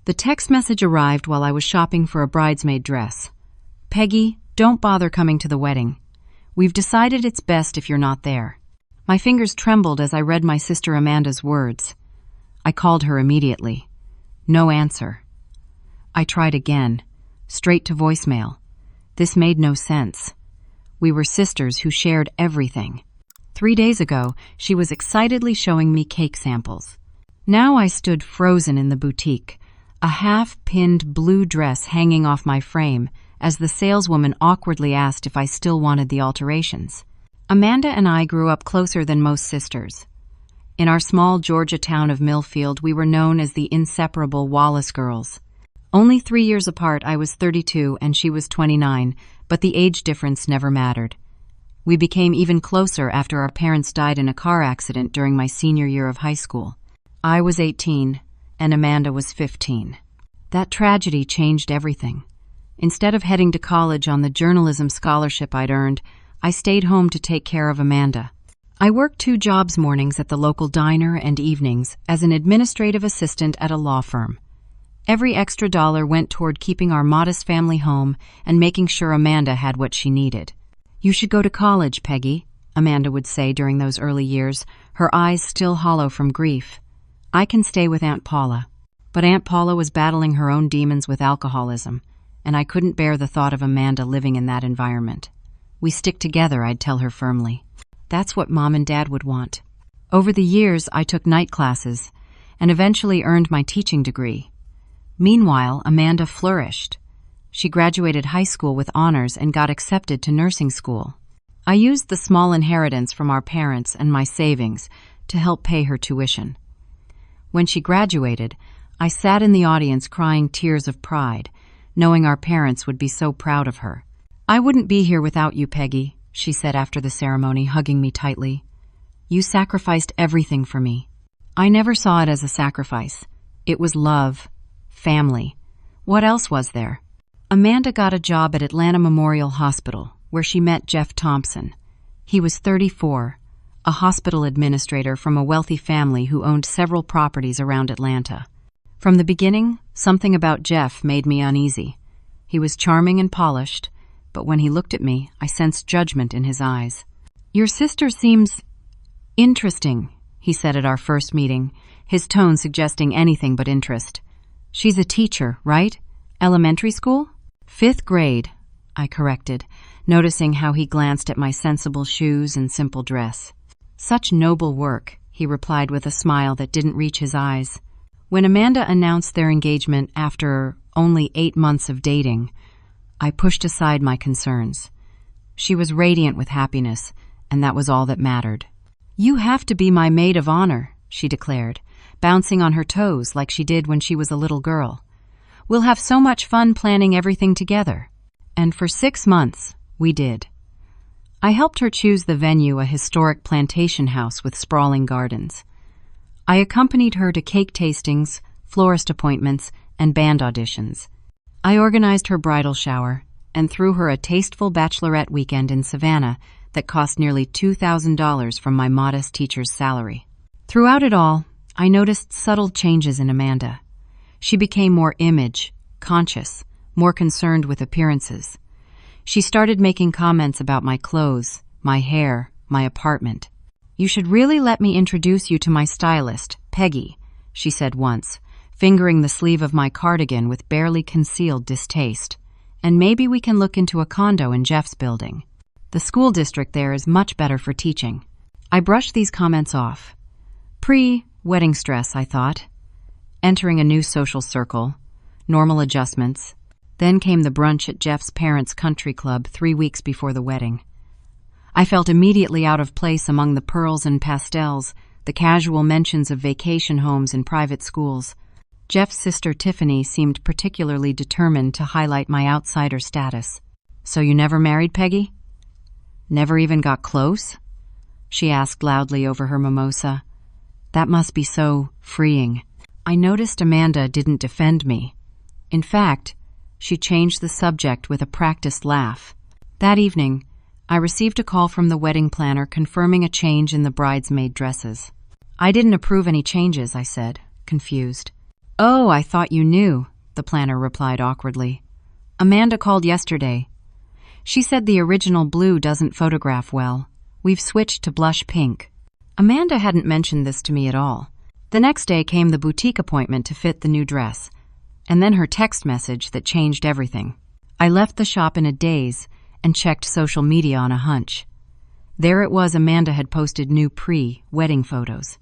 The text message arrived while I was shopping for a bridesmaid dress. "Peggy, don't bother coming to the wedding. We've decided it's best if you're not there." My fingers trembled as I read my sister Amanda's words. I called her immediately. No answer. I tried again, straight to voicemail. This made no sense. We were sisters who shared everything. 3 days ago, she was excitedly showing me cake samples. Now I stood frozen in the boutique, a half-pinned blue dress hanging off my frame, as the saleswoman awkwardly asked if I still wanted the alterations. Amanda and I grew up closer than most sisters. In our small Georgia town of Millfield, we were known as the inseparable Wallace girls. Only 3 years apart, I was 32 and she was 29, but the age difference never mattered. We became even closer after our parents died in a car accident during my senior year of high school. I was 18 and Amanda was 15. That tragedy changed everything. Instead of heading to college on the journalism scholarship I'd earned, I stayed home to take care of Amanda. I worked 2 jobs mornings at the local diner and evenings as an administrative assistant at a law firm. Every extra dollar went toward keeping our modest family home and making sure Amanda had what she needed. "You should go to college, Peggy," Amanda would say during those early years, her eyes still hollow from grief. "I can stay with Aunt Paula." But Aunt Paula was battling her own demons with alcoholism, and I couldn't bear the thought of Amanda living in that environment. "We stick together," I'd tell her firmly. That's what Mom and Dad would want. Over the years, I took night classes and eventually earned my teaching degree. Meanwhile, Amanda flourished. She graduated high school with honors and got accepted to nursing school. I used the small inheritance from our parents and my savings to help pay her tuition. When she graduated, I sat in the audience crying tears of pride, knowing our parents would be so proud of her. "I wouldn't be here without you, Peggy," she said after the ceremony, hugging me tightly. "You sacrificed everything for me." I never saw it as a sacrifice. It was love, family. What else was there? Amanda got a job at Atlanta Memorial Hospital, where she met Jeff Thompson. He was 34, a hospital administrator from a wealthy family who owned several properties around Atlanta. From the beginning, something about Jeff made me uneasy. He was charming and polished, but when he looked at me, I sensed judgment in his eyes. "Your sister seems interesting," he said at our first meeting, his tone suggesting anything but interest. "She's a teacher, right? Elementary school?" "5th grade," I corrected, noticing how he glanced at my sensible shoes and simple dress. "Such noble work," he replied with a smile that didn't reach his eyes. When Amanda announced their engagement after only 8 months of dating, I pushed aside my concerns. She was radiant with happiness, and that was all that mattered. "You have to be my maid of honor," she declared, bouncing on her toes like she did when she was a little girl. "We'll have so much fun planning everything together." And for 6 months, we did. I helped her choose the venue, a historic plantation house with sprawling gardens. I accompanied her to cake tastings, florist appointments, and band auditions. I organized her bridal shower and threw her a tasteful bachelorette weekend in Savannah that cost nearly $2,000 from my modest teacher's salary. Throughout it all, I noticed subtle changes in Amanda. She became more image-conscious, more concerned with appearances. She started making comments about my clothes, my hair, my apartment. "You should really let me introduce you to my stylist, Peggy," she said once, fingering the sleeve of my cardigan with barely concealed distaste. "And maybe we can look into a condo in Jeff's building. The school district there is much better for teaching." I brushed these comments off. Pre-wedding stress, I thought. Entering a new social circle, normal adjustments. Then came the brunch at Jeff's parents' country club 3 weeks before the wedding. I felt immediately out of place among the pearls and pastels, the casual mentions of vacation homes and private schools. Jeff's sister Tiffany seemed particularly determined to highlight my outsider status. "So you never married, Peggy? Never even got close?" she asked loudly over her mimosa. That must be so freeing. I noticed Amanda didn't defend me. In fact, she changed the subject with a practiced laugh. That evening, I received a call from the wedding planner confirming a change in the bridesmaid dresses. "I didn't approve any changes," I said, confused. "Oh, I thought you knew," the planner replied awkwardly. "Amanda called yesterday. She said the original blue doesn't photograph well. We've switched to blush pink." Amanda hadn't mentioned this to me at all. The next day came the boutique appointment to fit the new dress, and then her text message that changed everything. I left the shop in a daze and checked social media on a hunch. There it was, Amanda had posted new pre-wedding photos.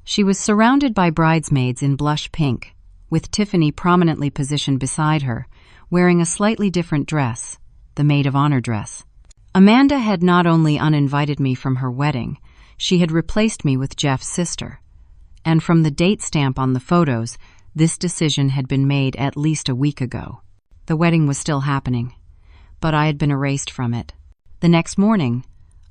She was surrounded by bridesmaids in blush pink, with Tiffany prominently positioned beside her, wearing a slightly different dress, the maid of honor dress. Amanda had not only uninvited me from her wedding, she had replaced me with Jeff's sister. And from the date stamp on the photos, this decision had been made at least a week ago. The wedding was still happening, but I had been erased from it. The next morning,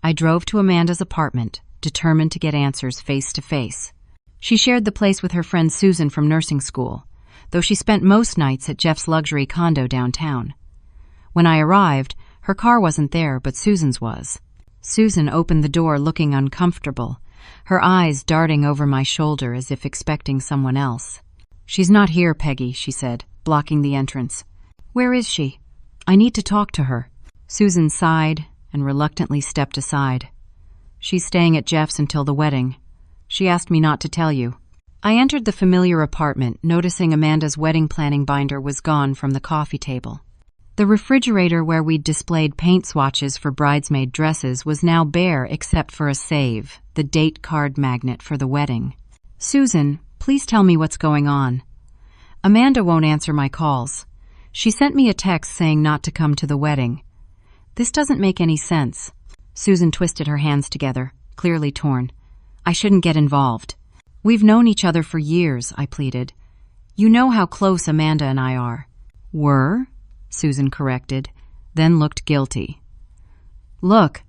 I drove to Amanda's apartment, determined to get answers face to face. She shared the place with her friend Susan from nursing school, though she spent most nights at Jeff's luxury condo downtown. When I arrived, her car wasn't there, but Susan's was. Susan opened the door looking uncomfortable, her eyes darting over my shoulder as if expecting someone else. "She's not here, Peggy," she said, blocking the entrance. "Where is she? I need to talk to her." Susan sighed and reluctantly stepped aside. "She's staying at Jeff's until the wedding. She asked me not to tell you." I entered the familiar apartment, noticing Amanda's wedding planning binder was gone from the coffee table. The refrigerator where we'd displayed paint swatches for bridesmaid dresses was now bare except for a save, the date card magnet for the wedding. "Susan, please tell me what's going on." "Amanda won't answer my calls. She sent me a text saying not to come to the wedding. This doesn't make any sense." Susan twisted her hands together, clearly torn. "I shouldn't get involved. We've known each other for years," I pleaded. "You know how close Amanda and I are." "Were?" Susan corrected, then looked guilty. "Look,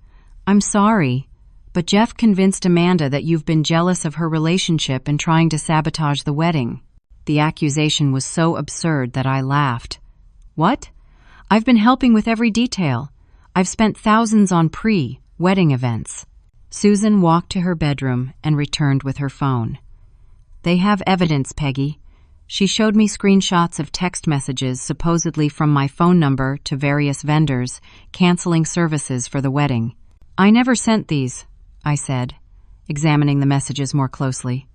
I'm sorry, but Jeff convinced Amanda that you've been jealous of her relationship and trying to sabotage the wedding." The accusation was so absurd that I laughed. "What? I've been helping with every detail. I've spent thousands on pre-wedding events." Susan walked to her bedroom and returned with her phone. "They have evidence, Peggy." She showed me screenshots of text messages supposedly from my phone number to various vendors, canceling services for the wedding. "I never sent these," I said, examining the messages more closely.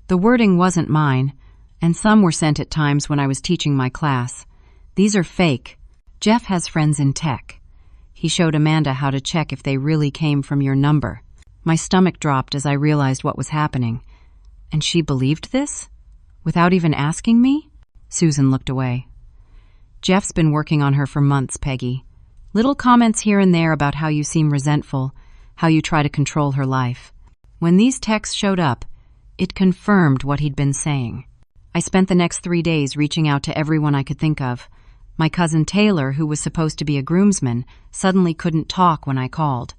"The wording wasn't mine, and some were sent at times when I was teaching my class. These are fake. Jeff has friends in tech. He showed Amanda how to check if they really came from your number." My stomach dropped as I realized what was happening. And she believed this? Without even asking me? Susan looked away. "Jeff's been working on her for months, Peggy. Little comments here and there about how you seem resentful, how you try to control her life. When these texts showed up, it confirmed what he'd been saying. I spent the next 3 days reaching out to everyone I could think of. My cousin Taylor, who was supposed to be a groomsman, suddenly couldn't talk when I called.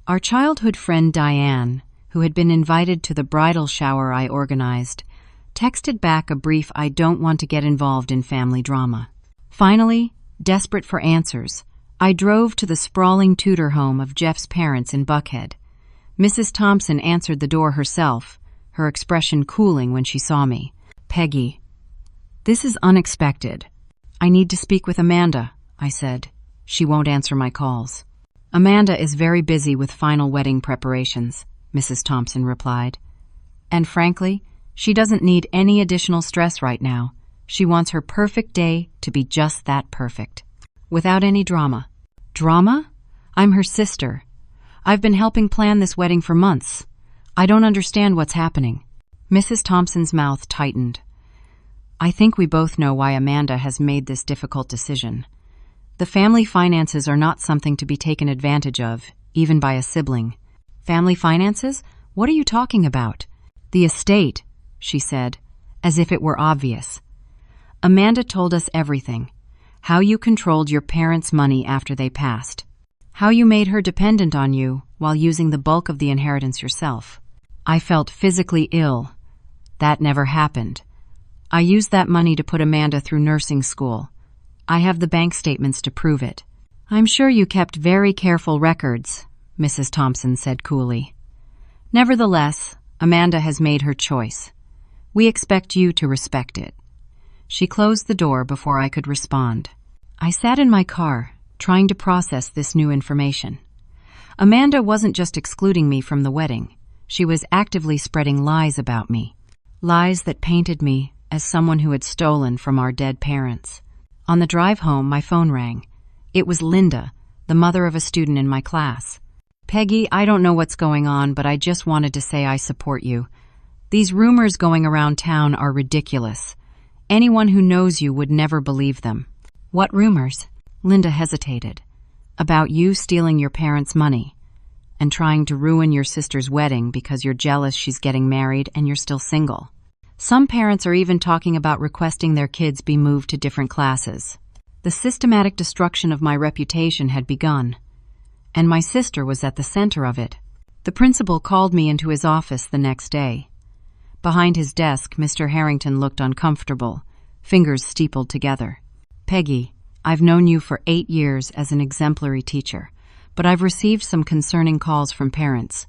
Our childhood friend Diane, who had been invited to the bridal shower I organized, texted back a brief "I don't want to get involved in family drama." Finally, desperate for answers, I drove to the sprawling Tudor home of Jeff's parents in Buckhead. Mrs. Thompson answered the door herself, her expression cooling when she saw me. "Peggy, this is unexpected. I need to speak with Amanda," I said. "She won't answer my calls." "Amanda is very busy with final wedding preparations," Mrs. Thompson replied. "And frankly, she doesn't need any additional stress right now. She wants her perfect day to be just that perfect, without any drama." "Drama? I'm her sister. I've been helping plan this wedding for months. I don't understand what's happening." Mrs. Thompson's mouth tightened. "I think we both know why Amanda has made this difficult decision. The family finances are not something to be taken advantage of, even by a sibling." "Family finances? What are you talking about?" "The estate," she said, as if it were obvious. "Amanda told us everything. How you controlled your parents' money after they passed. How you made her dependent on you while using the bulk of the inheritance yourself. I felt physically ill. That never happened. I used that money to put Amanda through nursing school. I have the bank statements to prove it." "I'm sure you kept very careful records," Mrs. Thompson said coolly. "Nevertheless, Amanda has made her choice. We expect you to respect it." She closed the door before I could respond. I sat in my car, trying to process this new information. Amanda wasn't just excluding me from the wedding. She was actively spreading lies about me. Lies that painted me as someone who had stolen from our dead parents. On the drive home, my phone rang. It was Linda, the mother of a student in my class. "Peggy, I don't know what's going on, but I just wanted to say I support you. These rumors going around town are ridiculous. Anyone who knows you would never believe them." "What rumors?" Linda hesitated. "About you stealing your parents' money and trying to ruin your sister's wedding because you're jealous she's getting married and you're still single. Some parents are even talking about requesting their kids be moved to different classes." The systematic destruction of my reputation had begun, and my sister was at the center of it. The principal called me into his office the next day. Behind his desk, Mr. Harrington looked uncomfortable, fingers steepled together. "Peggy, I've known you for 8 years as an exemplary teacher, but I've received some concerning calls from parents."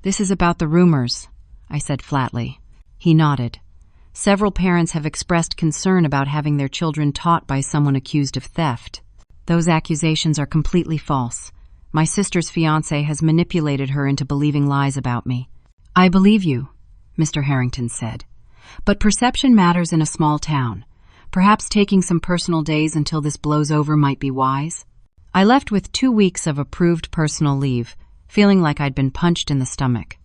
"This is about the rumors," I said flatly. He nodded. "Several parents have expressed concern about having their children taught by someone accused of theft. Those accusations are completely false. My sister's fiancé has manipulated her into believing lies about me." "I believe you," Mr. Harrington said. "But perception matters in a small town. Perhaps taking some personal days until this blows over might be wise." I left with 2 weeks of approved personal leave, feeling like I'd been punched in the stomach.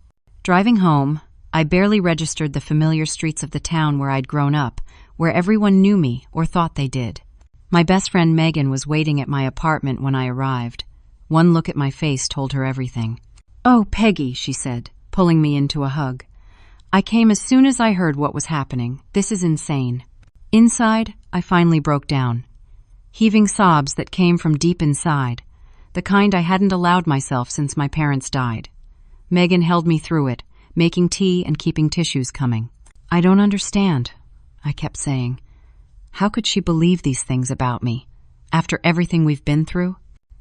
Driving home, I barely registered the familiar streets of the town where I'd grown up, where everyone knew me or thought they did. My best friend Megan was waiting at my apartment when I arrived. One look at my face told her everything. "Oh, Peggy," she said, pulling me into a hug. "I came as soon as I heard what was happening. This is insane." Inside, I finally broke down, heaving sobs that came from deep inside, the kind I hadn't allowed myself since my parents died. Megan held me through it, making tea and keeping tissues coming. "I don't understand," I kept saying. "How could she believe these things about me, after everything we've been through?"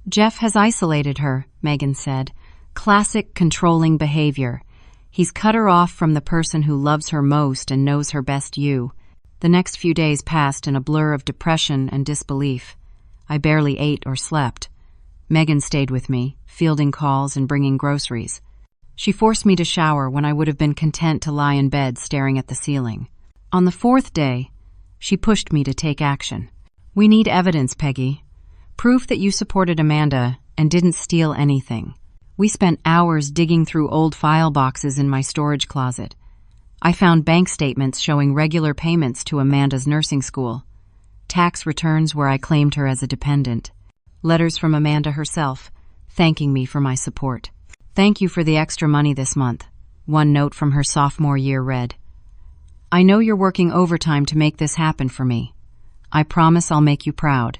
"Jeff has isolated her," Megan said. "Classic controlling behavior. He's cut her off from the person who loves her most and knows her best you." The next few days passed in a blur of depression and disbelief. I barely ate or slept. Megan stayed with me, fielding calls and bringing groceries. She forced me to shower when I would have been content to lie in bed staring at the ceiling. On the 4th day, she pushed me to take action. "We need evidence, Peggy. Proof that you supported Amanda and didn't steal anything." We spent hours digging through old file boxes in my storage closet. I found bank statements showing regular payments to Amanda's nursing school, tax returns where I claimed her as a dependent, letters from Amanda herself, thanking me for my support. "Thank you for the extra money this month," one note from her sophomore year read. "I know you're working overtime to make this happen for me. I promise I'll make you proud."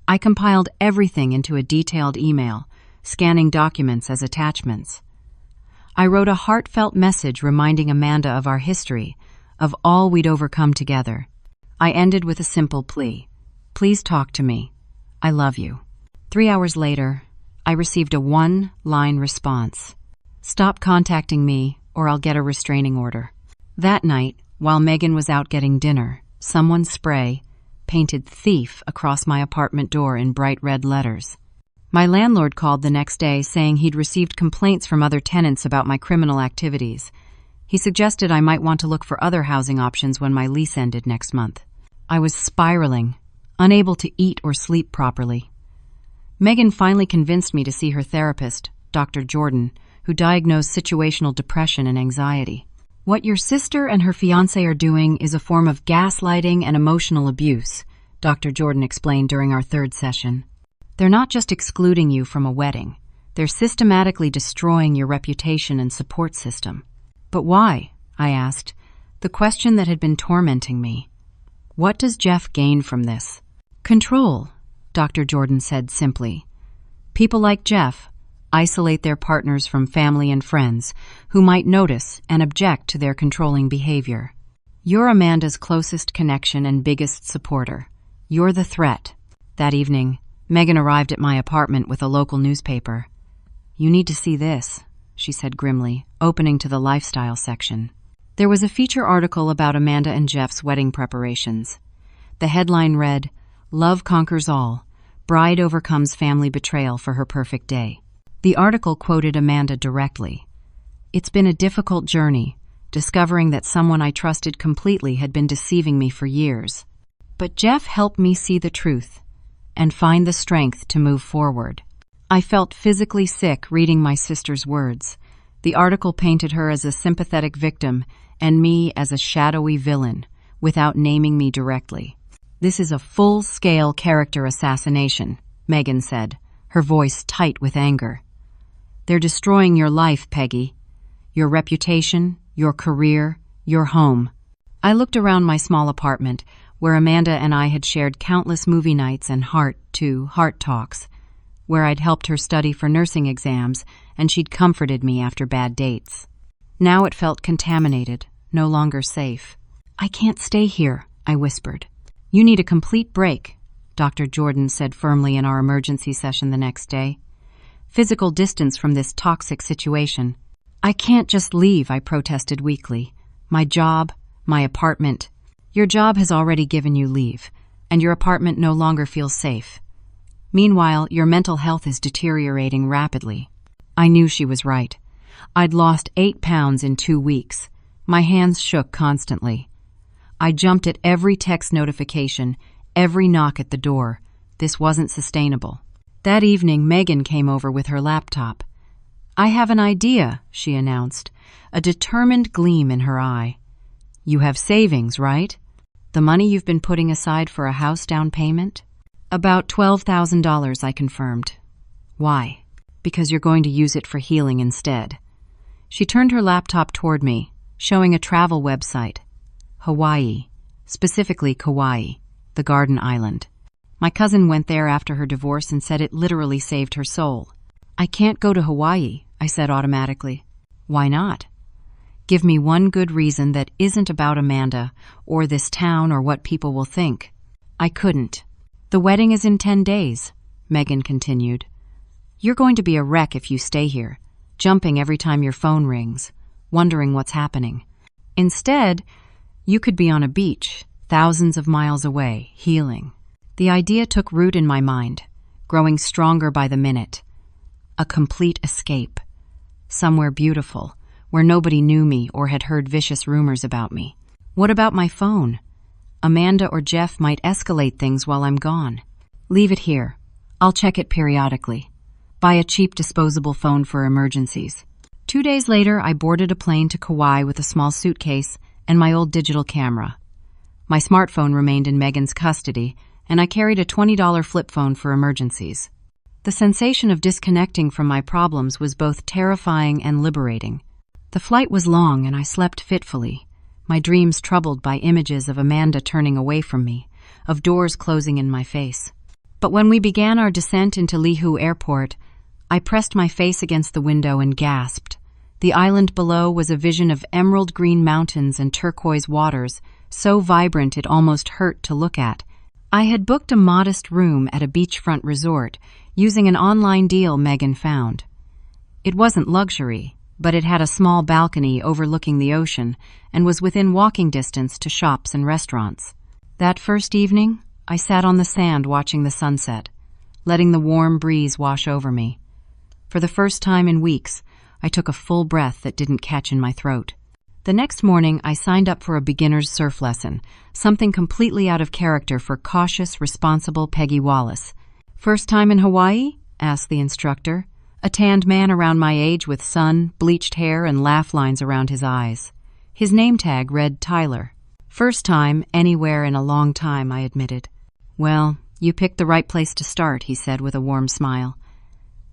I compiled everything into a detailed email, scanning documents as attachments. I wrote a heartfelt message reminding Amanda of our history, of all we'd overcome together. I ended with a simple plea. "Please talk to me. I love you." 3 hours later, I received a 1-line response. "Stop contacting me or I'll get a restraining order." That night, while Megan was out getting dinner, someone's spray painted "thief" across my apartment door in bright red letters. My landlord called the next day saying he'd received complaints from other tenants about my criminal activities. He suggested I might want to look for other housing options when my lease ended next month. I was spiraling, unable to eat or sleep properly. Megan finally convinced me to see her therapist, Dr. Jordan, who diagnosed situational depression and anxiety. "What your sister and her fiancé are doing is a form of gaslighting and emotional abuse," Dr. Jordan explained during our 3rd session. "They're not just excluding you from a wedding. They're systematically destroying your reputation and support system." "But why?" I asked, the question that had been tormenting me. "What does Jeff gain from this?" "Control," Dr. Jordan said simply. "People like Jeff isolate their partners from family and friends who might notice and object to their controlling behavior. You're Amanda's closest connection and biggest supporter. You're the threat." That evening, Megan arrived at my apartment with a local newspaper. "You need to see this," she said grimly, opening to the lifestyle section. There was a feature article about Amanda and Jeff's wedding preparations. The headline read, "Love Conquers All. Bride Overcomes Family Betrayal for Her Perfect Day." The article quoted Amanda directly. "It's been a difficult journey, discovering that someone I trusted completely had been deceiving me for years. But Jeff helped me see the truth and find the strength to move forward." I felt physically sick reading my sister's words. The article painted her as a sympathetic victim and me as a shadowy villain, without naming me directly. "This is a full-scale character assassination," Megan said, her voice tight with anger. "They're destroying your life, Peggy. Your reputation, your career, your home." I looked around my small apartment, where Amanda and I had shared countless movie nights and heart talks, where I'd helped her study for nursing exams and she'd comforted me after bad dates. Now it felt contaminated, no longer safe. "I can't stay here," I whispered. "You need a complete break," Dr. Jordan said firmly in our emergency session the next day. "Physical distance from this toxic situation." "I can't just leave," I protested weakly. "My job, my apartment." "Your job has already given you leave, and your apartment no longer feels safe. Meanwhile, your mental health is deteriorating rapidly." I knew she was right. I'd lost 8 pounds in 2 weeks. My hands shook constantly. I jumped at every text notification, every knock at the door. This wasn't sustainable. That evening, Megan came over with her laptop. "I have an idea," she announced, a determined gleam in her eye. "You have savings, right? The money you've been putting aside for a house down payment?" "About $12,000, I confirmed." "Why?" "Because you're going to use it for healing instead." She turned her laptop toward me, showing a travel website. Hawaii, specifically Kauai, the Garden Island. My cousin went there after her divorce and said it literally saved her soul. "I can't go to Hawaii," I said automatically. "Why not?" "Give me one good reason that isn't about Amanda, or this town, or what people will think." I couldn't. "The wedding is in 10 days, Megan continued. "You're going to be a wreck if you stay here, jumping every time your phone rings, wondering what's happening. Instead, you could be on a beach, thousands of miles away, healing." The idea took root in my mind, growing stronger by the minute. A complete escape. Somewhere beautiful, where nobody knew me or had heard vicious rumors about me. What about my phone? Amanda or Jeff might escalate things while I'm gone. "Leave it here. I'll check it periodically. Buy a cheap disposable phone for emergencies." 2 days later, I boarded a plane to Kauai with a small suitcase and my old digital camera. My smartphone remained in Megan's custody, and I carried a $20 flip phone for emergencies. The sensation of disconnecting from my problems was both terrifying and liberating. The flight was long, and I slept fitfully, my dreams troubled by images of Amanda turning away from me, of doors closing in my face. But when we began our descent into Lihu Airport, I pressed my face against the window and gasped. The island below was a vision of emerald green mountains and turquoise waters, so vibrant it almost hurt to look at. I had booked a modest room at a beachfront resort, using an online deal Megan found. It wasn't luxury, but it had a small balcony overlooking the ocean and was within walking distance to shops and restaurants. That first evening, I sat on the sand watching the sunset, letting the warm breeze wash over me. For the first time in weeks, I took a full breath that didn't catch in my throat. The next morning, I signed up for a beginner's surf lesson, something completely out of character for cautious, responsible Peggy Wallace. "First time in Hawaii?" asked the instructor, a tanned man around my age with sun, bleached hair, and laugh lines around his eyes. His name tag read Tyler. "First time, anywhere in a long time," I admitted. "Well, you picked the right place to start," he said with a warm smile.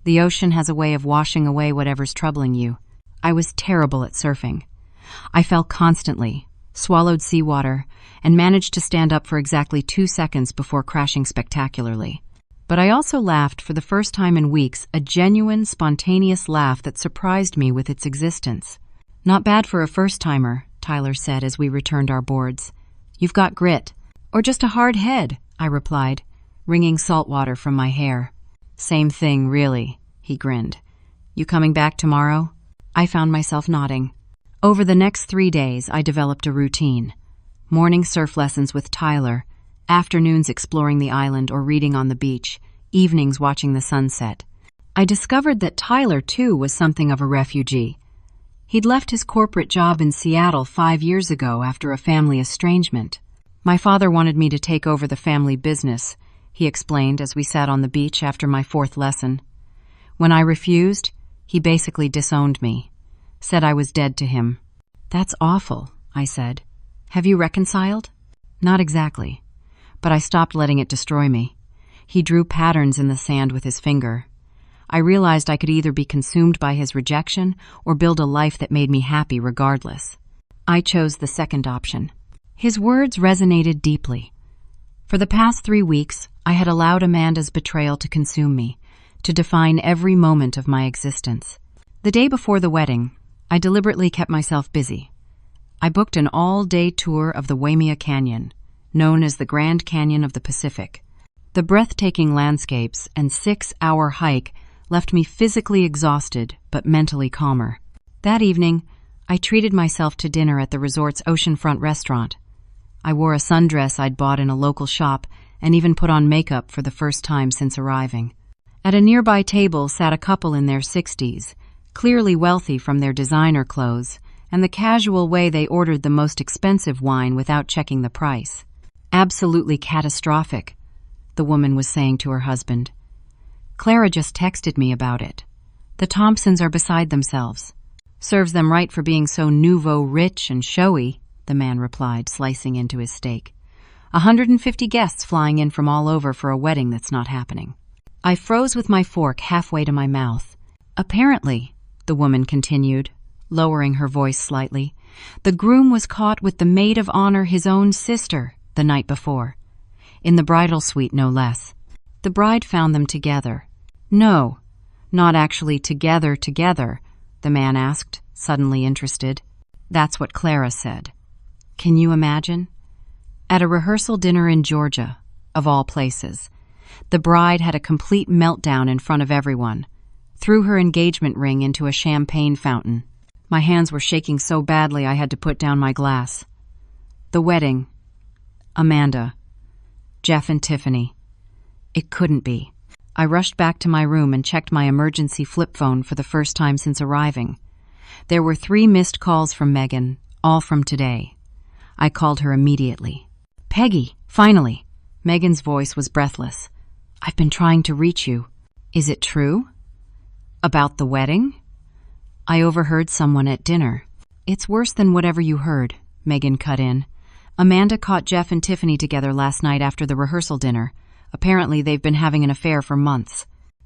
"The ocean has a way of washing away whatever's troubling you." I was terrible at surfing. I fell constantly, swallowed seawater, and managed to stand up for exactly 2 seconds before crashing spectacularly. But I also laughed for the first time in weeks, a genuine, spontaneous laugh that surprised me with its existence. "Not bad for a first-timer," Tyler said as we returned our boards. "You've got grit." "Or just a hard head," I replied, wringing salt water from my hair. "Same thing, really," he grinned. "You coming back tomorrow?" I found myself nodding. Over the next 3 days, I developed a routine. Morning surf lessons with Tyler, Afternoons exploring the island or reading on the beach, evenings watching the sunset. I discovered that Tyler, too, was something of a refugee. He'd left his corporate job in Seattle 5 years ago after a family estrangement. My father wanted me to take over the family business, he explained as we sat on the beach after my 4th lesson. When I refused, he basically disowned me, said I was dead to him. That's awful, I said. Have you reconciled? Not exactly, but I stopped letting it destroy me. He drew patterns in the sand with his finger. I realized I could either be consumed by his rejection or build a life that made me happy regardless. I chose the second option. His words resonated deeply. For the past 3 weeks, I had allowed Amanda's betrayal to consume me, to define every moment of my existence. The day before the wedding, I deliberately kept myself busy. I booked an all-day tour of the Waimea Canyon, known as the Grand Canyon of the Pacific. The breathtaking landscapes and 6-hour hike left me physically exhausted but mentally calmer. That evening, I treated myself to dinner at the resort's oceanfront restaurant. I wore a sundress I'd bought in a local shop and even put on makeup for the first time since arriving. At a nearby table sat a couple in their 60s, clearly wealthy from their designer clothes and the casual way they ordered the most expensive wine without checking the price. Absolutely catastrophic, the woman was saying to her husband. Clara just texted me about it. The Thompsons are beside themselves. Serves them right for being so nouveau rich and showy, the man replied, slicing into his steak. 150 guests flying in from all over for a wedding that's not happening. I froze with my fork halfway to my mouth. Apparently, the woman continued, lowering her voice slightly, the groom was caught with the maid of honor, his own sister, the night before. In the bridal suite, no less. The bride found them together. No, not actually together, the man asked, suddenly interested. That's what Clara said. Can you imagine? At a rehearsal dinner in Georgia, of all places, the bride had a complete meltdown in front of everyone, threw her engagement ring into a champagne fountain. My hands were shaking so badly I had to put down my glass. The wedding. Amanda. Jeff and Tiffany. It couldn't be. I rushed back to my room and checked my emergency flip phone for the first time since arriving. There were 3 missed calls from Megan, all from today. I called her immediately. Peggy, finally. Megan's voice was breathless. I've been trying to reach you. Is it true? About the wedding? I overheard someone at dinner. It's worse than whatever you heard, Megan cut in. Amanda caught Jeff and Tiffany together last night after the rehearsal dinner. Apparently they've been having an affair for months.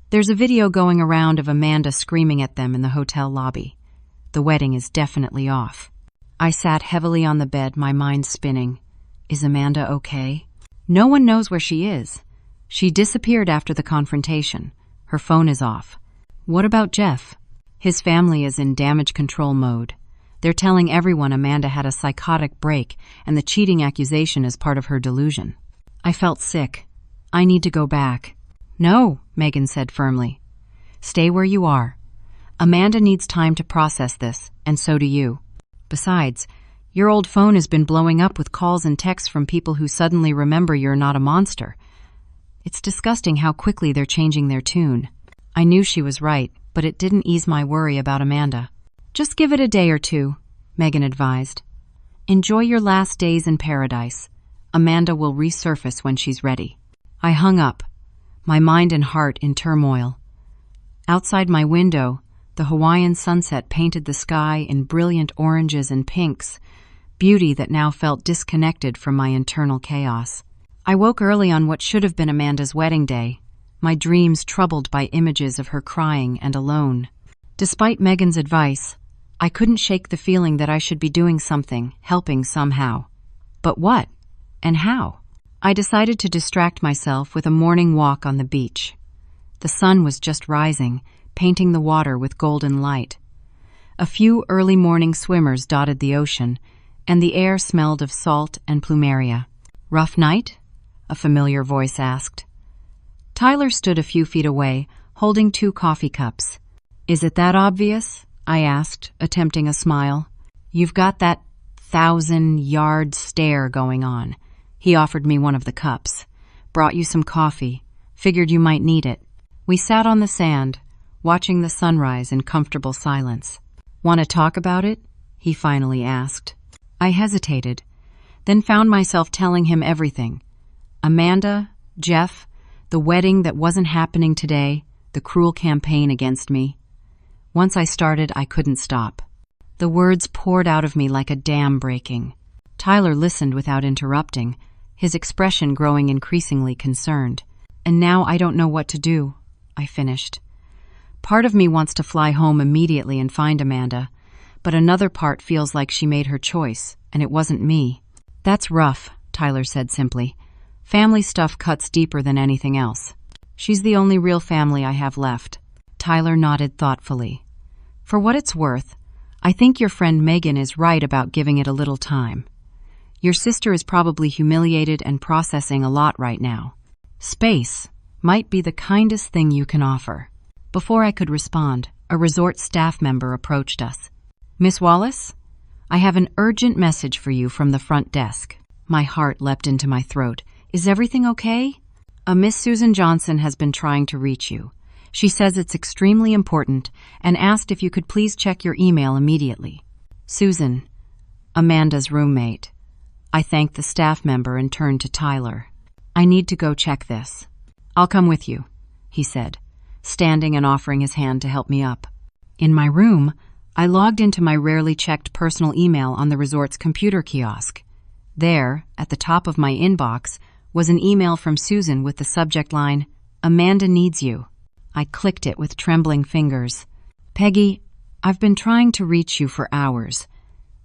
There's a video going around of Amanda screaming at them in the hotel lobby. The wedding is definitely off. I sat heavily on the bed, my mind spinning. Is Amanda okay? No one knows where she is. She disappeared after the confrontation. Her phone is off. What about Jeff? His family is in damage control mode. They're telling everyone Amanda had a psychotic break and the cheating accusation is part of her delusion. I felt sick. I need to go back. No, Megan said firmly. Stay where you are. Amanda needs time to process this, and so do you. Besides, your old phone has been blowing up with calls and texts from people who suddenly remember you're not a monster. It's disgusting how quickly they're changing their tune. I knew she was right, but it didn't ease my worry about Amanda. Just give it a day or 2, Megan advised. Enjoy your last days in paradise. Amanda will resurface when she's ready. I hung up, my mind and heart in turmoil. Outside my window, the Hawaiian sunset painted the sky in brilliant oranges and pinks, beauty that now felt disconnected from my internal chaos. I woke early on what should have been Amanda's wedding day, my dreams troubled by images of her crying and alone. Despite Megan's advice, I couldn't shake the feeling that I should be doing something, helping somehow. But what? And how? I decided to distract myself with a morning walk on the beach. The sun was just rising, painting the water with golden light. A few early morning swimmers dotted the ocean, and the air smelled of salt and plumeria. Rough night? A familiar voice asked. Tyler stood a few feet away, holding 2 coffee cups. Is it that obvious? I asked, attempting a smile. You've got that 1,000-yard stare going on. He offered me one of the cups. Brought you some coffee. Figured you might need it. We sat on the sand, watching the sunrise in comfortable silence. Want to talk about it? He finally asked. I hesitated, then found myself telling him everything. Amanda, Jeff, the wedding that wasn't happening today, the cruel campaign against me. Once I started, I couldn't stop. The words poured out of me like a dam breaking. Tyler listened without interrupting, his expression growing increasingly concerned. And now I don't know what to do, I finished. Part of me wants to fly home immediately and find Amanda, but another part feels like she made her choice, and it wasn't me. That's rough, Tyler said simply. Family stuff cuts deeper than anything else. She's the only real family I have left. Tyler nodded thoughtfully. For what it's worth, I think your friend Megan is right about giving it a little time. Your sister is probably humiliated and processing a lot right now. Space might be the kindest thing you can offer. Before I could respond, a resort staff member approached us. Miss Wallace, I have an urgent message for you from the front desk. My heart leapt into my throat. Is everything okay? A Miss Susan Johnson has been trying to reach you. She says it's extremely important and asked if you could please check your email immediately. Susan, Amanda's roommate. I thanked the staff member and turned to Tyler. I need to go check this. I'll come with you, he said, standing and offering his hand to help me up. In my room, I logged into my rarely checked personal email on the resort's computer kiosk. There, at the top of my inbox, was an email from Susan with the subject line, Amanda needs you. I clicked it with trembling fingers. Peggy, I've been trying to reach you for hours.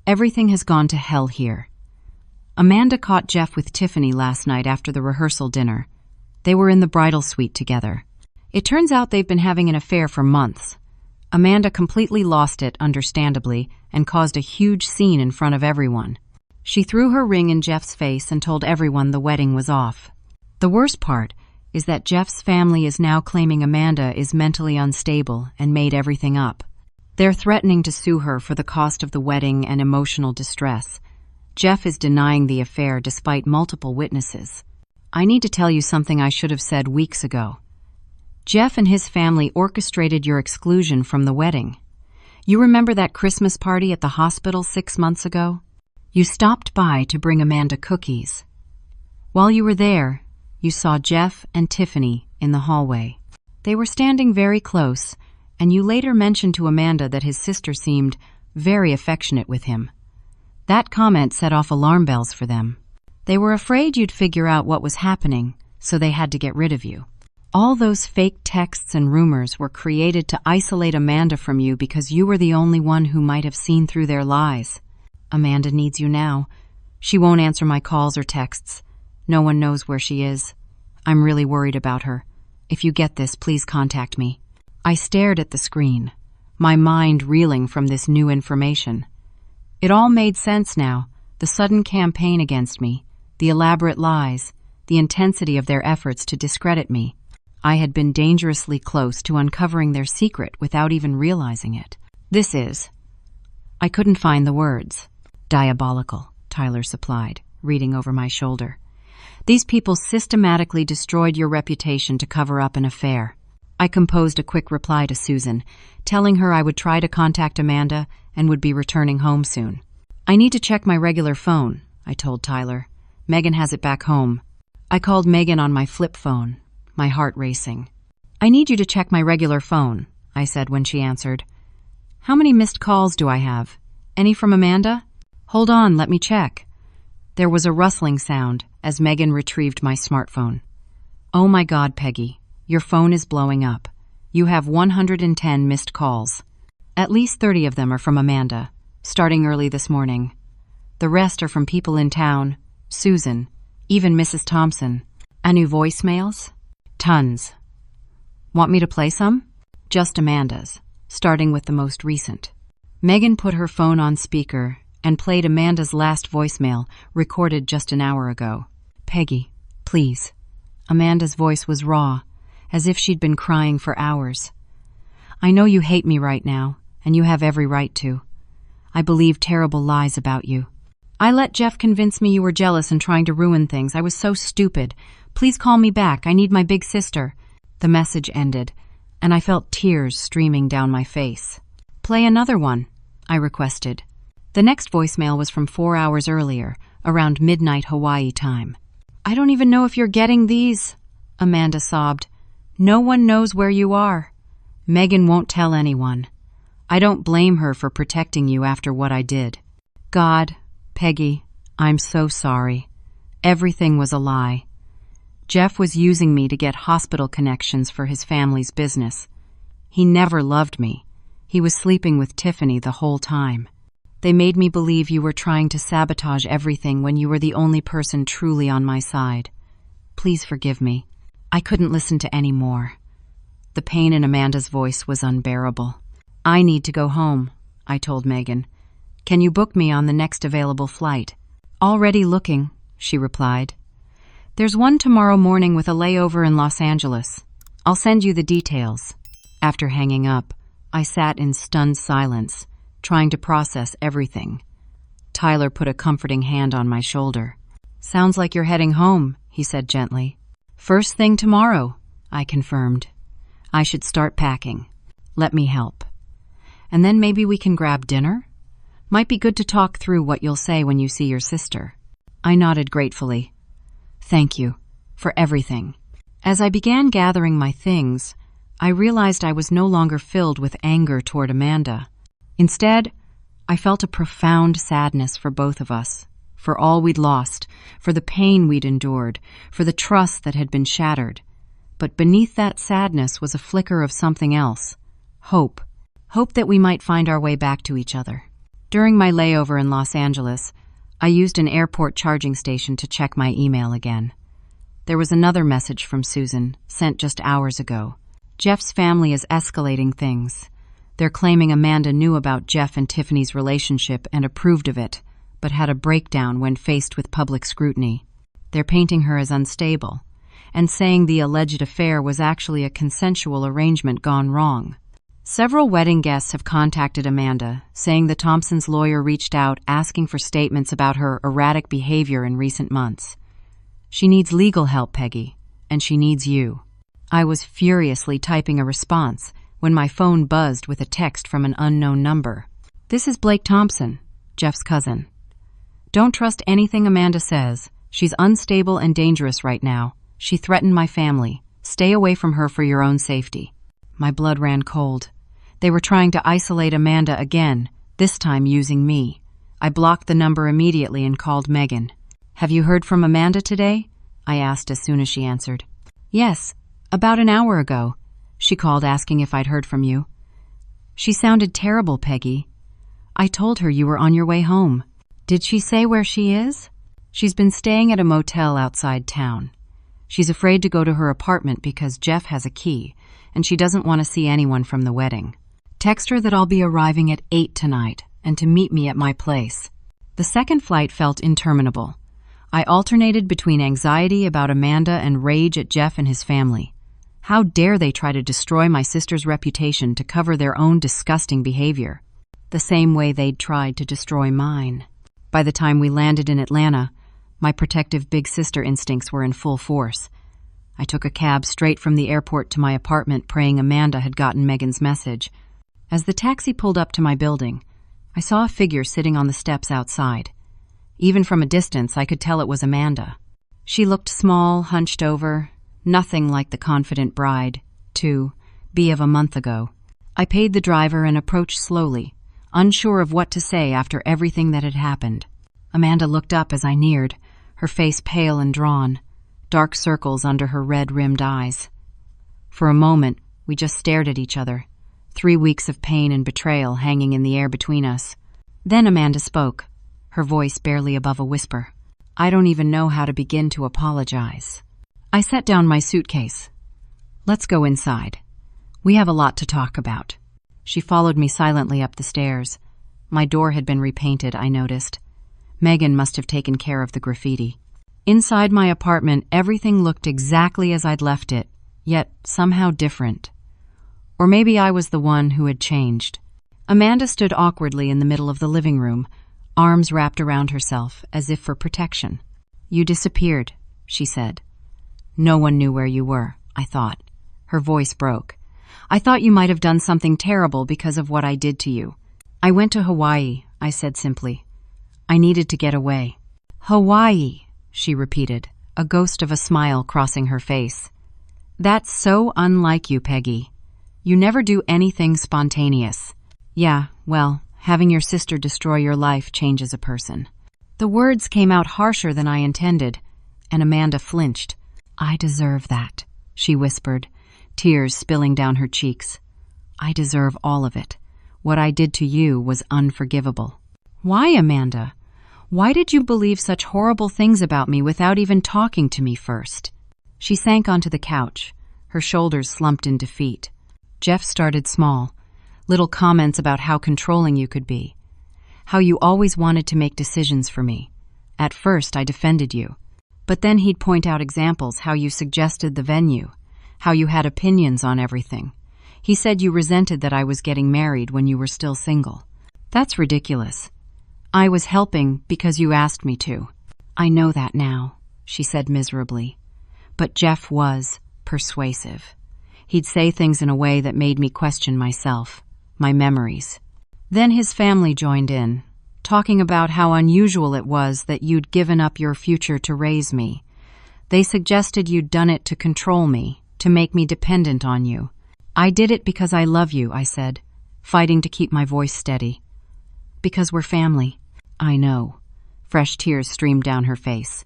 Everything has gone to hell here. Amanda caught Jeff with Tiffany last night after the rehearsal dinner. They were in the bridal suite together. It turns out they've been having an affair for months. Amanda completely lost it, understandably, and caused a huge scene in front of everyone. She threw her ring in Jeff's face and told everyone the wedding was off. The worst part is that Jeff's family is now claiming Amanda is mentally unstable and made everything up. They're threatening to sue her for the cost of the wedding and emotional distress. Jeff is denying the affair despite multiple witnesses. I need to tell you something I should have said weeks ago. Jeff and his family orchestrated your exclusion from the wedding. You remember that Christmas party at the hospital 6 months ago? You stopped by to bring Amanda cookies. While you were there, you saw Jeff and Tiffany in the hallway. They were standing very close, and you later mentioned to Amanda that his sister seemed very affectionate with him. That comment set off alarm bells for them. They were afraid you'd figure out what was happening, so they had to get rid of you. All those fake texts and rumors were created to isolate Amanda from you because you were the only one who might have seen through their lies. Amanda needs you now. She won't answer my calls or texts. No one knows where she is. I'm really worried about her. If you get this, please contact me. I stared at the screen, my mind reeling from this new information. It all made sense now, the sudden campaign against me, the elaborate lies, the intensity of their efforts to discredit me. I had been dangerously close to uncovering their secret without even realizing it. I couldn't find the words. Diabolical, Tyler supplied, reading over my shoulder. These people systematically destroyed your reputation to cover up an affair. I composed a quick reply to Susan, telling her I would try to contact Amanda and would be returning home soon. I need to check my regular phone, I told Tyler. Megan has it back home. I called Megan on my flip phone, my heart racing. I need you to check my regular phone, I said when she answered. How many missed calls do I have? Any from Amanda? Hold on, let me check. There was a rustling sound as Megan retrieved my smartphone. Oh my God, Peggy, your phone is blowing up. You have 110 missed calls. At least 30 of them are from Amanda, starting early this morning. The rest are from people in town, Susan, even Mrs. Thompson. Any voicemails? Tons. Want me to play some? Just Amanda's, starting with the most recent. Megan put her phone on speaker and played Amanda's last voicemail, recorded just an hour ago. Peggy, please. Amanda's voice was raw, as if she'd been crying for hours. I know you hate me right now, and you have every right to. I believe terrible lies about you. I let Jeff convince me you were jealous and trying to ruin things. I was so stupid. Please call me back. I need my big sister." The message ended, and I felt tears streaming down my face. "Play another one," I requested. The next voicemail was from 4 hours earlier, around midnight Hawaii time. "I don't even know if you're getting these," Amanda sobbed. "No one knows where you are. Megan won't tell anyone. I don't blame her for protecting you after what I did. God, Peggy, I'm so sorry. Everything was a lie. Jeff was using me to get hospital connections for his family's business. He never loved me. He was sleeping with Tiffany the whole time. They made me believe you were trying to sabotage everything when you were the only person truly on my side. Please forgive me." I couldn't listen to any more. The pain in Amanda's voice was unbearable. "I need to go home," I told Megan. "Can you book me on the next available flight?" "Already looking," she replied. "There's one tomorrow morning with a layover in Los Angeles. I'll send you the details." After hanging up, I sat in stunned silence, trying to process everything. Tyler put a comforting hand on my shoulder. "Sounds like you're heading home," he said gently. "First thing tomorrow," I confirmed. "I should start packing. Let me help. And then maybe we can grab dinner? Might be good to talk through what you'll say when you see your sister." I nodded gratefully. "Thank you for everything." As I began gathering my things, I realized I was no longer filled with anger toward Amanda. Instead, I felt a profound sadness for both of us, for all we'd lost, for the pain we'd endured, for the trust that had been shattered. But beneath that sadness was a flicker of something else. Hope. Hope that we might find our way back to each other. During my layover in Los Angeles, I used an airport charging station to check my email again. There was another message from Susan, sent just hours ago. "Jeff's family is escalating things. They're claiming Amanda knew about Jeff and Tiffany's relationship and approved of it, but had a breakdown when faced with public scrutiny. They're painting her as unstable, and saying the alleged affair was actually a consensual arrangement gone wrong. Several wedding guests have contacted Amanda, saying the Thompsons' lawyer reached out asking for statements about her erratic behavior in recent months. She needs legal help, Peggy, and she needs you." I was furiously typing a response when my phone buzzed with a text from an unknown number. "This is Blake Thompson, Jeff's cousin. Don't trust anything Amanda says. She's unstable and dangerous right now. She threatened my family. Stay away from her for your own safety." My blood ran cold. They were trying to isolate Amanda again, this time using me. I blocked the number immediately and called Megan. "Have you heard from Amanda today?" I asked as soon as she answered. "Yes, about an hour ago. She called asking if I'd heard from you." "She sounded terrible, Peggy. I told her you were on your way home." "Did she say where she is?" "She's been staying at a motel outside town. She's afraid to go to her apartment because Jeff has a key, and she doesn't want to see anyone from the wedding. Text her that I'll be arriving at 8 tonight and to meet me at my place." The second flight felt interminable. I alternated between anxiety about Amanda and rage at Jeff and his family. How dare they try to destroy my sister's reputation to cover their own disgusting behavior, the same way they'd tried to destroy mine. By the time we landed in Atlanta, my protective big sister instincts were in full force. I took a cab straight from the airport to my apartment, praying Amanda had gotten Megan's message. As the taxi pulled up to my building, I saw a figure sitting on the steps outside. Even from a distance, I could tell it was Amanda. She looked small, hunched over, nothing like the confident bride, to be of a month ago. I paid the driver and approached slowly, unsure of what to say after everything that had happened. Amanda looked up as I neared, her face pale and drawn, dark circles under her red-rimmed eyes. For a moment, we just stared at each other, 3 weeks of pain and betrayal hanging in the air between us. Then Amanda spoke, her voice barely above a whisper. "I don't even know how to begin to apologize." I set down my suitcase. "Let's go inside. We have a lot to talk about." She followed me silently up the stairs. My door had been repainted, I noticed. Megan must have taken care of the graffiti. Inside my apartment, everything looked exactly as I'd left it, yet somehow different. Or maybe I was the one who had changed. Amanda stood awkwardly in the middle of the living room, arms wrapped around herself as if for protection. "You disappeared," she said. "No one knew where you were, I thought." Her voice broke. "I thought you might have done something terrible because of what I did to you." "I went to Hawaii," I said simply. "I needed to get away." "Hawaii," she repeated, a ghost of a smile crossing her face. "That's so unlike you, Peggy. You never do anything spontaneous." "Yeah, well, having your sister destroy your life changes a person." The words came out harsher than I intended, and Amanda flinched. "I deserve that," she whispered, tears spilling down her cheeks. "I deserve all of it. What I did to you was unforgivable." "Why, Amanda? Why did you believe such horrible things about me without even talking to me first?" She sank onto the couch, her shoulders slumped in defeat. "Jeff started small, little comments about how controlling you could be, how you always wanted to make decisions for me. At first, I defended you. But then he'd point out examples, how you suggested the venue, how you had opinions on everything. He said you resented that I was getting married when you were still single. That's ridiculous. I was helping because you asked me to." "I know that now," she said miserably. "But Jeff was persuasive. He'd say things in a way that made me question myself, my memories. Then his family joined in, talking about how unusual it was that you'd given up your future to raise me. They suggested you'd done it to control me, to make me dependent on you. "I did it because I love you," I said, fighting to keep my voice steady. "Because we're family." "I know." Fresh tears streamed down her face.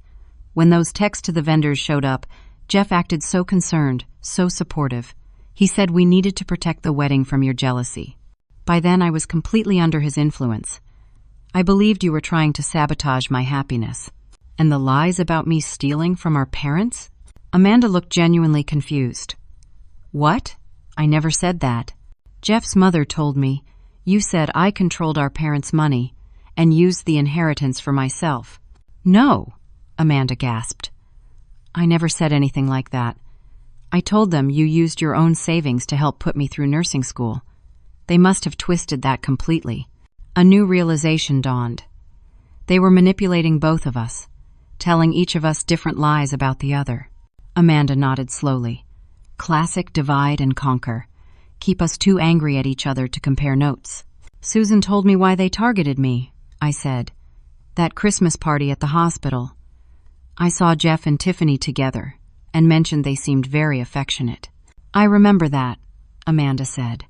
When those texts to the vendors showed up, Jeff acted so concerned, so supportive. He said we needed to protect the wedding from your jealousy. By then, I was completely under his influence. I believed you were trying to sabotage my happiness. And the lies about me stealing from our parents? Amanda looked genuinely confused. "What? I never said that. Jeff's mother told me you said I controlled our parents' money and used the inheritance for myself." "No," Amanda gasped. "I never said anything like that. I told them you used your own savings to help put me through nursing school. They must have twisted that completely." A new realization dawned. They were manipulating both of us, telling each of us different lies about the other. Amanda nodded slowly. Classic divide and conquer. Keep us too angry at each other to compare notes. "Susan told me why they targeted me," I said. "That Christmas party at the hospital. I saw Jeff and Tiffany together and mentioned they seemed very affectionate." "I remember that," Amanda said.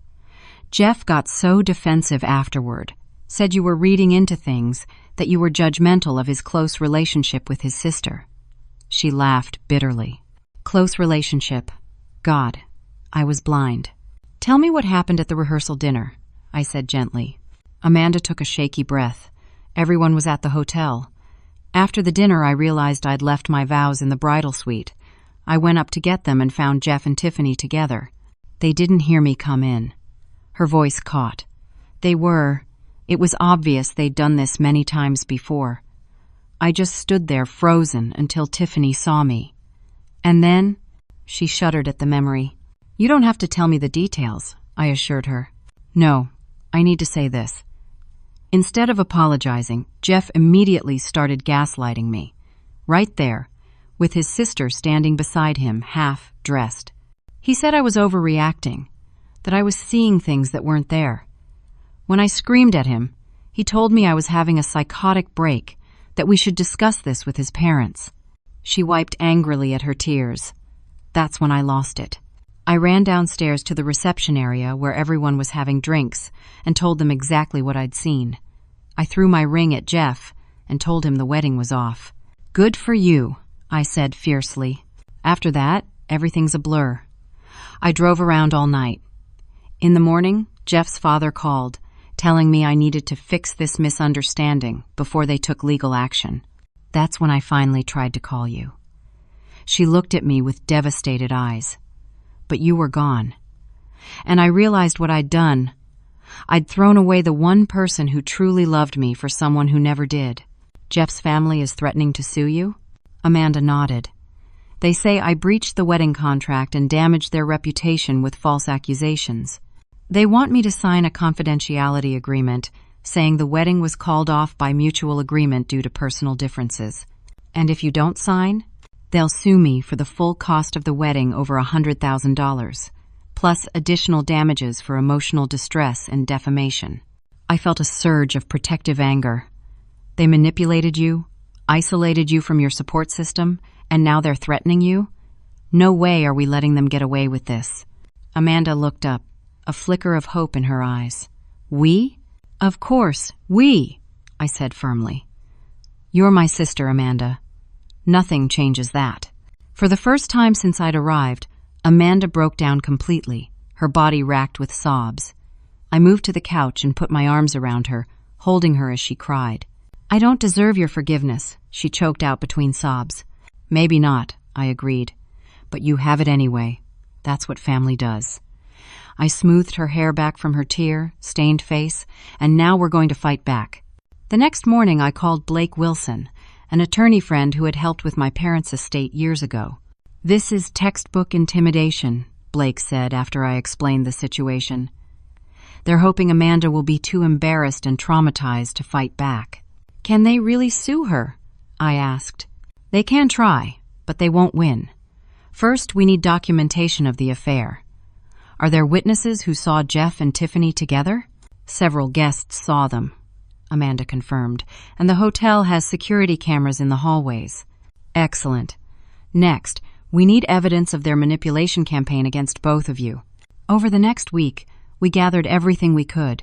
"Jeff got so defensive afterward, said you were reading into things, that you were judgmental of his close relationship with his sister." She laughed bitterly. "Close relationship. God, I was blind." "Tell me what happened at the rehearsal dinner," I said gently. Amanda took a shaky breath. Everyone was at the hotel. After the dinner, I realized I'd left my vows in the bridal suite. I went up to get them and found Jeff and Tiffany together. They didn't hear me come in. Her voice caught. It was obvious they'd done this many times before. I just stood there frozen until Tiffany saw me. And then, she shuddered at the memory. "You don't have to tell me the details," I assured her. "No, I need to say this." Instead of apologizing, Jeff immediately started gaslighting me. Right there, with his sister standing beside him, half-dressed. He said I was overreacting, that I was seeing things that weren't there. When I screamed at him, he told me I was having a psychotic break, that we should discuss this with his parents. She wiped angrily at her tears. That's when I lost it. I ran downstairs to the reception area where everyone was having drinks and told them exactly what I'd seen. I threw my ring at Jeff and told him the wedding was off. "Good for you," I said fiercely. After that, everything's a blur. I drove around all night. In the morning, Jeff's father called, telling me I needed to fix this misunderstanding before they took legal action. That's when I finally tried to call you. She looked at me with devastated eyes. But you were gone. And I realized what I'd done. I'd thrown away the one person who truly loved me for someone who never did. "Jeff's family is threatening to sue you?" Amanda nodded. "They say I breached the wedding contract and damaged their reputation with false accusations. They want me to sign a confidentiality agreement saying the wedding was called off by mutual agreement due to personal differences. And if you don't sign, they'll sue me for the full cost of the wedding over $100,000, plus additional damages for emotional distress and defamation. I felt a surge of protective anger. They manipulated you, isolated you from your support system, and now they're threatening you? No way are we letting them get away with this. Amanda looked up, a flicker of hope in her eyes. We? Of course, we, I said firmly. You're my sister, Amanda. Nothing changes that. For the first time since I'd arrived, Amanda broke down completely, her body racked with sobs. I moved to the couch and put my arms around her, holding her as she cried. I don't deserve your forgiveness, she choked out between sobs. Maybe not, I agreed. But you have it anyway. That's what family does. I smoothed her hair back from her tear-stained face, and now we're going to fight back. The next morning I called Blake Wilson, an attorney friend who had helped with my parents' estate years ago. This is textbook intimidation, Blake said after I explained the situation. They're hoping Amanda will be too embarrassed and traumatized to fight back. Can they really sue her? I asked. They can try, but they won't win. First, we need documentation of the affair. Are there witnesses who saw Jeff and Tiffany together? Several guests saw them, Amanda confirmed, and the hotel has security cameras in the hallways. Excellent. Next, we need evidence of their manipulation campaign against both of you. Over the next week, we gathered everything we could.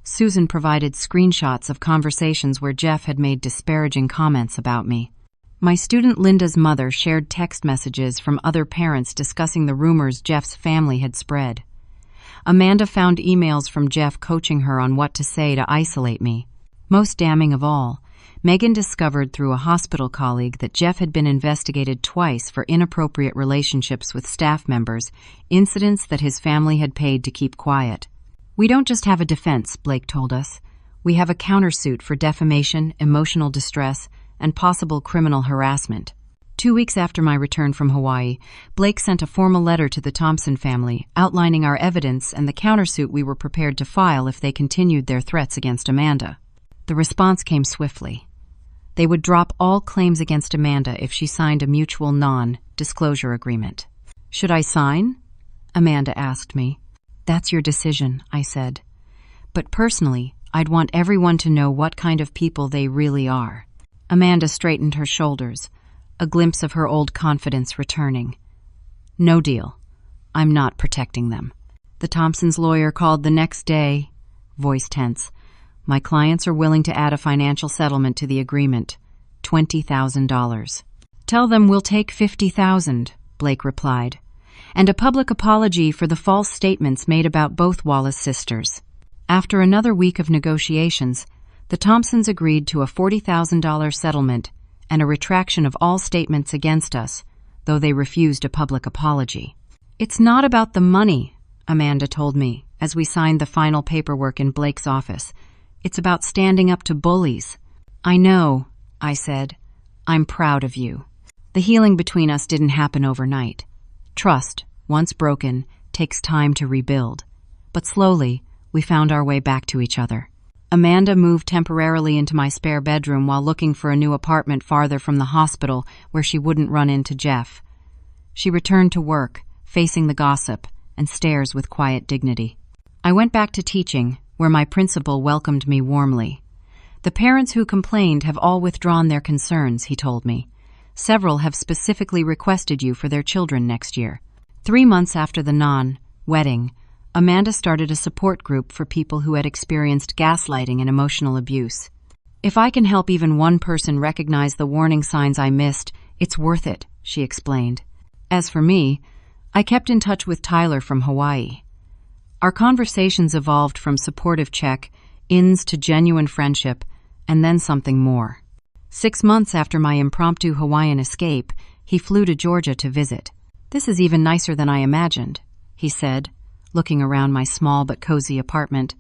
Susan provided screenshots of conversations where Jeff had made disparaging comments about me. My student Linda's mother shared text messages from other parents discussing the rumors Jeff's family had spread. Amanda found emails from Jeff coaching her on what to say to isolate me. Most damning of all, Megan discovered through a hospital colleague that Jeff had been investigated twice for inappropriate relationships with staff members, incidents that his family had paid to keep quiet. We don't just have a defense, Blake told us. We have a countersuit for defamation, emotional distress, and possible criminal harassment. 2 weeks after my return from Hawaii, Blake sent a formal letter to the Thompson family outlining our evidence and the countersuit we were prepared to file if they continued their threats against Amanda. The response came swiftly. They would drop all claims against Amanda if she signed a mutual non-disclosure agreement. Should I sign? Amanda asked me. That's your decision, I said. But personally, I'd want everyone to know what kind of people they really are. Amanda straightened her shoulders, a glimpse of her old confidence returning. No deal. I'm not protecting them. The Thompsons' lawyer called the next day, voice tense. My clients are willing to add a financial settlement to the agreement, $20,000. Tell them we'll take $50,000, Blake replied, and a public apology for the false statements made about both Wallace sisters. After another week of negotiations, the Thompsons agreed to a $40,000 settlement and a retraction of all statements against us, though they refused a public apology. It's not about the money, Amanda told me as we signed the final paperwork in Blake's office. It's about standing up to bullies. I know, I said. I'm proud of you. The healing between us didn't happen overnight. Trust, once broken, takes time to rebuild. But slowly, we found our way back to each other. Amanda moved temporarily into my spare bedroom while looking for a new apartment farther from the hospital where she wouldn't run into Jeff. She returned to work, facing the gossip, and stares with quiet dignity. I went back to teaching, where my principal welcomed me warmly. The parents who complained have all withdrawn their concerns, he told me. Several have specifically requested you for their children next year. 3 months after the non-wedding, Amanda started a support group for people who had experienced gaslighting and emotional abuse. If I can help even one person recognize the warning signs I missed, it's worth it, she explained. As for me, I kept in touch with Tyler from Hawaii. Our conversations evolved from supportive check-ins to genuine friendship, and then something more. 6 months after my impromptu Hawaiian escape, he flew to Georgia to visit. This is even nicer than I imagined, he said, looking around my small but cozy apartment,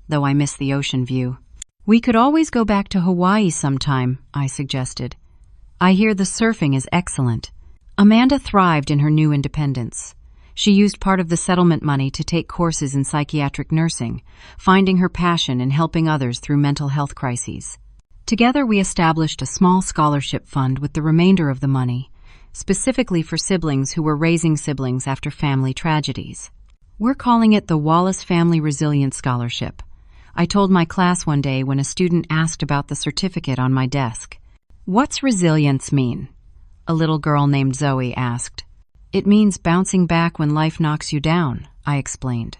though I miss the ocean view. We could always go back to Hawaii sometime, I suggested. I hear the surfing is excellent. Amanda thrived in her new independence. She used part of the settlement money to take courses in psychiatric nursing, finding her passion in helping others through mental health crises. Together, we established a small scholarship fund with the remainder of the money, specifically for siblings who were raising siblings after family tragedies. We're calling it the Wallace Family Resilience Scholarship. I told my class one day when a student asked about the certificate on my desk. "What's resilience mean?" a little girl named Zoe asked. "It means bouncing back when life knocks you down," I explained.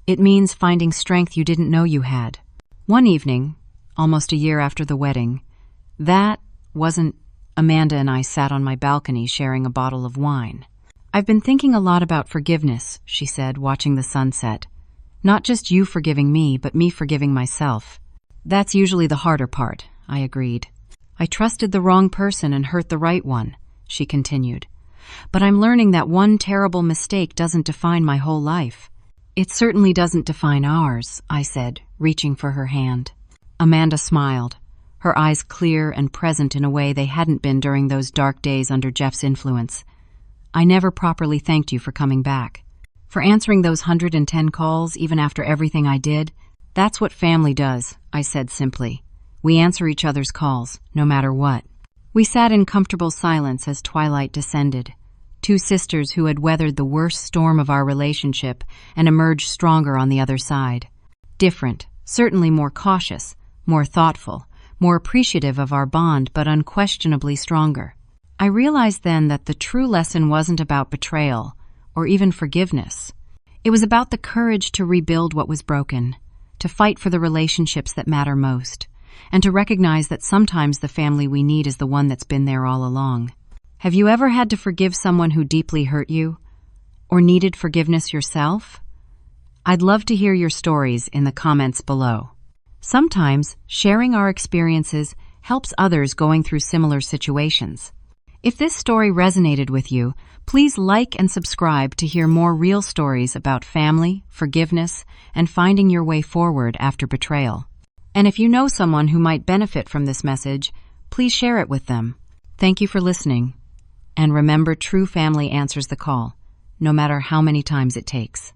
"It means finding strength you didn't know you had." One evening, almost a year after the wedding, Amanda and I sat on my balcony sharing a bottle of wine. "I've been thinking a lot about forgiveness," she said, watching the sunset. "Not just you forgiving me, but me forgiving myself." "That's usually the harder part," I agreed. "I trusted the wrong person and hurt the right one," she continued. "But I'm learning that one terrible mistake doesn't define my whole life." "It certainly doesn't define ours," I said, reaching for her hand. Amanda smiled, her eyes clear and present in a way they hadn't been during those dark days under Jeff's influence. "I never properly thanked you for coming back. For answering those 110 calls even after everything I did. That's what family does," I said simply. "We answer each other's calls, no matter what." We sat in comfortable silence as twilight descended, two sisters who had weathered the worst storm of our relationship and emerged stronger on the other side. Different, certainly more cautious, more thoughtful, more appreciative of our bond, but unquestionably stronger. I realized then that the true lesson wasn't about betrayal or even forgiveness. It was about the courage to rebuild what was broken, to fight for the relationships that matter most, and to recognize that sometimes the family we need is the one that's been there all along. Have you ever had to forgive someone who deeply hurt you? Or needed forgiveness yourself? I'd love to hear your stories in the comments below. Sometimes, sharing our experiences helps others going through similar situations. If this story resonated with you, please like and subscribe to hear more real stories about family, forgiveness, and finding your way forward after betrayal. And if you know someone who might benefit from this message, please share it with them. Thank you for listening. And remember, true family answers the call, no matter how many times it takes.